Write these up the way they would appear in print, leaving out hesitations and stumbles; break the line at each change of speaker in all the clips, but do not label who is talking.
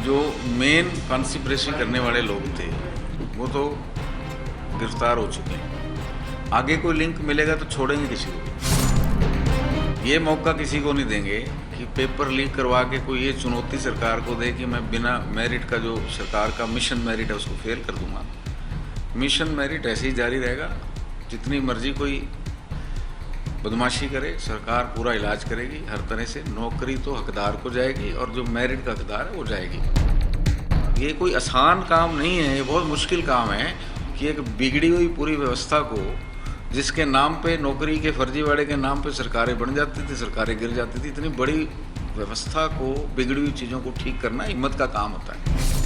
जो main conspiracy करने वाले लोग थे वो तो गिरफ्तार हो चुके हैं। आगे कोई लिंक मिलेगा तो छोड़ेंगे किसी को भी। ये मौका किसी को नहीं देंगे कि पेपर लीक करवा के कोई ये चुनौती सरकार को दे कि मैं बिना मेरिट का, जो सरकार का मिशन मेरिट है, उसको फेल कर दूंगा। मिशन मेरिट ऐसे ही जारी रहेगा। जितनी मर्जी कोई बदमाशी करे, सरकार पूरा इलाज करेगी हर तरह से। नौकरी तो हकदार को जाएगी और जो मेरिट का हकदार है वो जाएगी। ये कोई आसान काम नहीं है, ये बहुत मुश्किल काम है कि एक बिगड़ी हुई पूरी व्यवस्था को, जिसके नाम पे नौकरी के फर्जीवाड़े के नाम पे सरकारें बन जाती थी, सरकारें गिर जाती थी, इतनी बड़ी व्यवस्था को, बिगड़ी हुई चीज़ों को ठीक करना हिम्मत का काम होता है।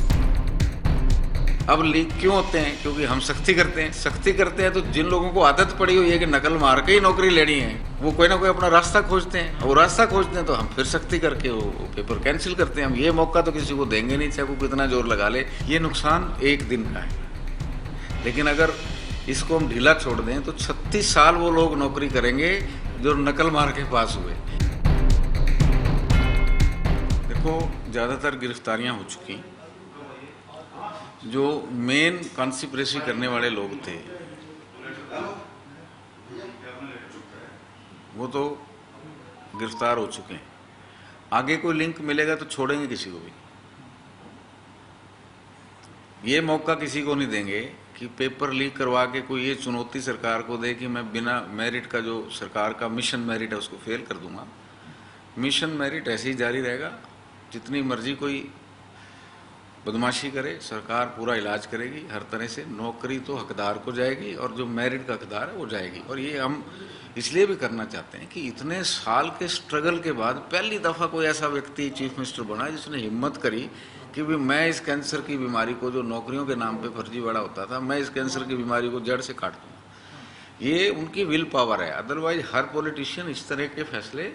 अब लीक क्यों होते हैं? क्योंकि हम सख्ती करते हैं। सख्ती करते हैं तो जिन लोगों को आदत पड़ी हुई है कि नकल मार के ही नौकरी लेनी है, वो कोई ना कोई अपना रास्ता खोजते हैं। वो रास्ता खोजते हैं तो हम फिर सख्ती करके वो पेपर कैंसिल करते हैं। हम ये मौका तो किसी को देंगे नहीं, चाहे वो कितना जोर लगा ले। ये नुकसान एक दिन का है, लेकिन अगर इसको हम ढीला छोड़ दें तो 36 साल वो लोग नौकरी करेंगे जो नकल मार के पास हुए। देखो, ज़्यादातर गिरफ्तारियां हो चुकी। जो मेन कॉन्स्पिरेसी करने वाले लोग थे वो तो गिरफ्तार हो चुके हैं। आगे कोई लिंक मिलेगा तो छोड़ेंगे किसी को भी। ये मौका किसी को नहीं देंगे कि पेपर लीक करवा के कोई ये चुनौती सरकार को दे कि मैं बिना मेरिट का, जो सरकार का मिशन मेरिट है, उसको फेल कर दूंगा। मिशन मेरिट ऐसे ही जारी रहेगा। जितनी मर्जी कोई बदमाशी करे, सरकार पूरा इलाज करेगी हर तरह से। नौकरी तो हकदार को जाएगी और जो मेरिट का हकदार है वो जाएगी। और ये हम इसलिए भी करना चाहते हैं कि इतने साल के स्ट्रगल के बाद पहली दफ़ा कोई ऐसा व्यक्ति चीफ मिनिस्टर बना जिसने हिम्मत करी कि भी मैं इस कैंसर की बीमारी को, जो नौकरियों के नाम पे फर्जीवाड़ा होता था, मैं इस कैंसर की बीमारी को जड़ से काट दूँगा। ये उनकी विल पावर है। अदरवाइज हर पॉलिटिशियन इस तरह के फैसले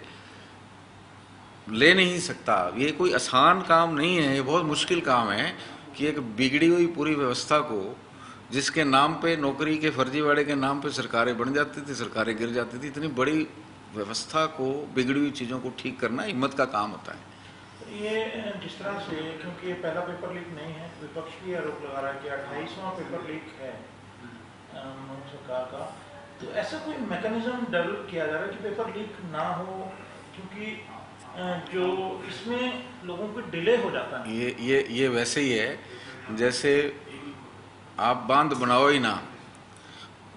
ले नहीं सकता। ये कोई आसान काम नहीं है, ये बहुत मुश्किल काम है कि एक बिगड़ी हुई पूरी व्यवस्था को, जिसके नाम पे नौकरी के फर्जीवाड़े के नाम पे सरकारें बन जाती थी, सरकारें गिर जाती थी, इतनी बड़ी व्यवस्था को, बिगड़ी हुई चीज़ों को ठीक करना हिम्मत का काम होता है।
ये जिस तरह से, क्योंकि ये पहला पेपर लीक नहीं है, विपक्ष भी आरोप लगा रहा है कि 28वां पेपर लीक है सरकार का, तो ऐसा कोई मैकेनिज्म डेवलप किया जा रहा है कि पेपर लीक ना हो, क्योंकि जो इसमें लोगों को डिले हो जाता है।
ये वैसे ही है जैसे आप बांध बनाओ ही ना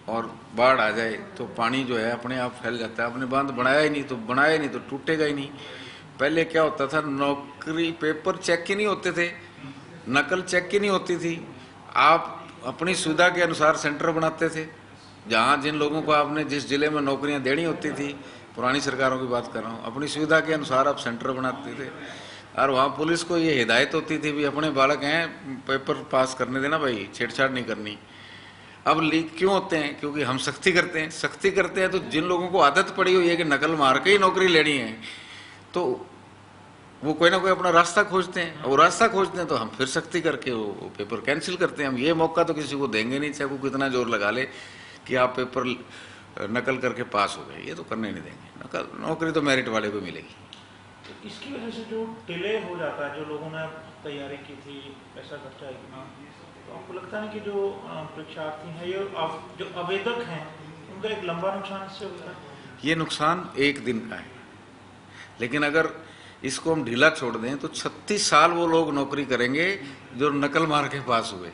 और बाढ़ आ जाए तो पानी जो है अपने आप फैल जाता है। आपने बांध बनाया ही नहीं तो टूटेगा ही नहीं। पहले क्या होता था, नौकरी पेपर चेक ही नहीं होते थे, नकल चेक ही नहीं होती थी। आप अपनी सुविधा के अनुसार सेंटर बनाते थे, जहाँ जिन लोगों को आपने जिस जिले में नौकरियाँ देनी होती थी, पुरानी सरकारों की बात कर रहा हूँ, अपनी सुविधा के अनुसार आप सेंटर बनाते थे। और वहाँ पुलिस को ये हिदायत होती थी भी अपने बालक हैं, पेपर पास करने देना भाई, छेड़छाड़ नहीं करनी। अब लीक क्यों होते हैं? क्योंकि हम सख्ती करते हैं। सख्ती करते हैं तो जिन लोगों को आदत पड़ी हुई है कि नकल मार के ही नौकरी लेनी है, तो वो कोई ना कोई अपना रास्ता खोजते हैं। वो रास्ता खोजते हैं तो हम फिर सख्ती करके वो पेपर कैंसिल करते हैं। हम ये मौका तो किसी को देंगे नहीं, चाहे वो कितना जोर लगा ले कि आप पेपर नकल करके पास हो गए। ये तो करने नहीं देंगे। नकल नौकरी तो मेरिट वाले को मिलेगी।
तो इसकी वजह से जो डिले हो जाता है, जो लोगों ने तैयारी की थी, पैसा खर्चा है कि नहीं, तो आपको लगता है कि जो परीक्षार्थी हैं, ये जो आवेदक हैं, उनका एक लंबा नुकसान इससे होता है?
ये नुकसान एक दिन का है, लेकिन अगर इसको हम ढीला छोड़ दें तो 36 साल वो लोग नौकरी करेंगे जो नकल मार के पास हुए।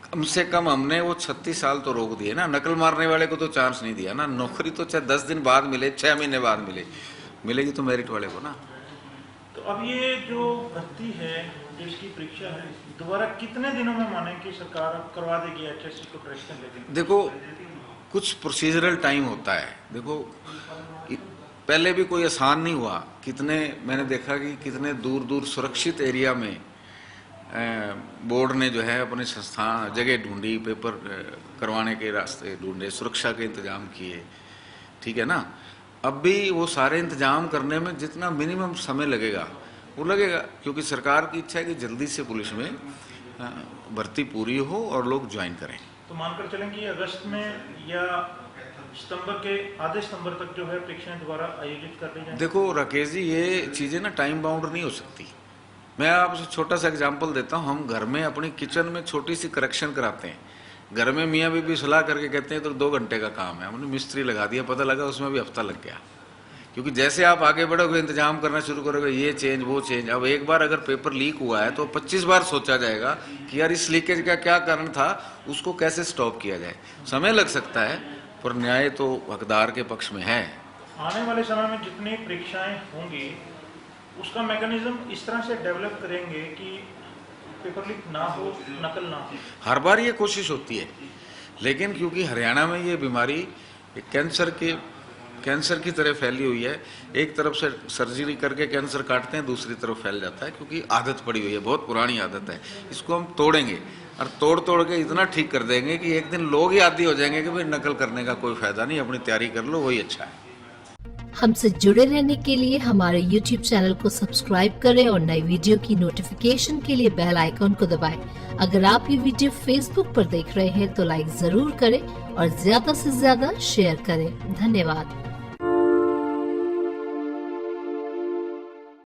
कम से कम हमने वो 36 साल तो रोक दिए ना। नकल मारने वाले को तो चांस नहीं दिया ना। नौकरी तो चाहे 10 दिन बाद मिले, 6 महीने बाद मिलेगी तो मेरिट वाले को ना।
तो अब ये जो भर्ती है, जो इसकी परीक्षा है, दोबारा कितने दिनों में माने कि सरकार करवा देगी HSC को करेक्शन लेके?
देखो, कुछ प्रोसीजरल टाइम होता है। देखो, पहले भी कोई आसान नहीं हुआ। कितने मैंने देखा कि कितने दूर दूर सुरक्षित एरिया में बोर्ड ने जो है अपने संस्थान जगह ढूंढी, पेपर करवाने के रास्ते ढूंढे, सुरक्षा के इंतजाम किए, ठीक है ना। अब भी वो सारे इंतजाम करने में जितना मिनिमम समय लगेगा वो लगेगा, क्योंकि सरकार की इच्छा है कि जल्दी से पुलिस में भर्ती पूरी हो और लोग ज्वाइन करें।
तो मानकर चलें कि अगस्त में या सितंबर के आधे सितंबर तक जो है परीक्षाएं दोबारा आयोजित कर ली जाएंगी।
देखो राकेश जी, ये चीज़ें ना टाइम बाउंड नहीं हो सकती। मैं आपसे छोटा सा एग्जांपल देता हूँ। हम घर में अपनी किचन में छोटी सी करेक्शन कराते हैं। घर में मियाँ बीबी सलाह करके कहते हैं तो 2 घंटे का काम है, हमने मिस्त्री लगा दिया, पता लगा उसमें भी हफ्ता लग गया। क्योंकि जैसे आप आगे बढ़ोगे, इंतजाम करना शुरू करोगे, ये चेंज वो चेंज। अब एक बार अगर पेपर लीक हुआ है तो 25 बार सोचा जाएगा कि यार इस लीकेज का क्या कारण था, उसको कैसे स्टॉप किया जाए। समय लग सकता है पर न्याय तो हकदार के पक्ष में है।
आने वाले समय में जितनी परीक्षाएं होंगी उसका मैकेनिज्म इस तरह से डेवलप करेंगे कि पेपर लीक ना हो, नकल ना हो।
हर बार ये कोशिश होती है, लेकिन क्योंकि हरियाणा में ये बीमारी कैंसर की तरह फैली हुई है, एक तरफ से सर्जरी करके कैंसर काटते हैं, दूसरी तरफ फैल जाता है, क्योंकि आदत पड़ी हुई है, बहुत पुरानी आदत है। इसको हम तोड़ेंगे और तोड़ के इतना ठीक कर देंगे कि एक दिन लोग ही आदी हो जाएंगे कि भाई नकल करने का कोई फायदा नहीं, अपनी तैयारी कर लो, वही अच्छा है।
हमसे जुड़े रहने के लिए हमारे YouTube चैनल को सब्सक्राइब करें और नई वीडियो की नोटिफिकेशन के लिए बेल आइकॉन को दबाएं। अगर आप ये वीडियो Facebook पर देख रहे हैं तो लाइक जरूर करें और ज्यादा से ज्यादा शेयर करें। धन्यवाद।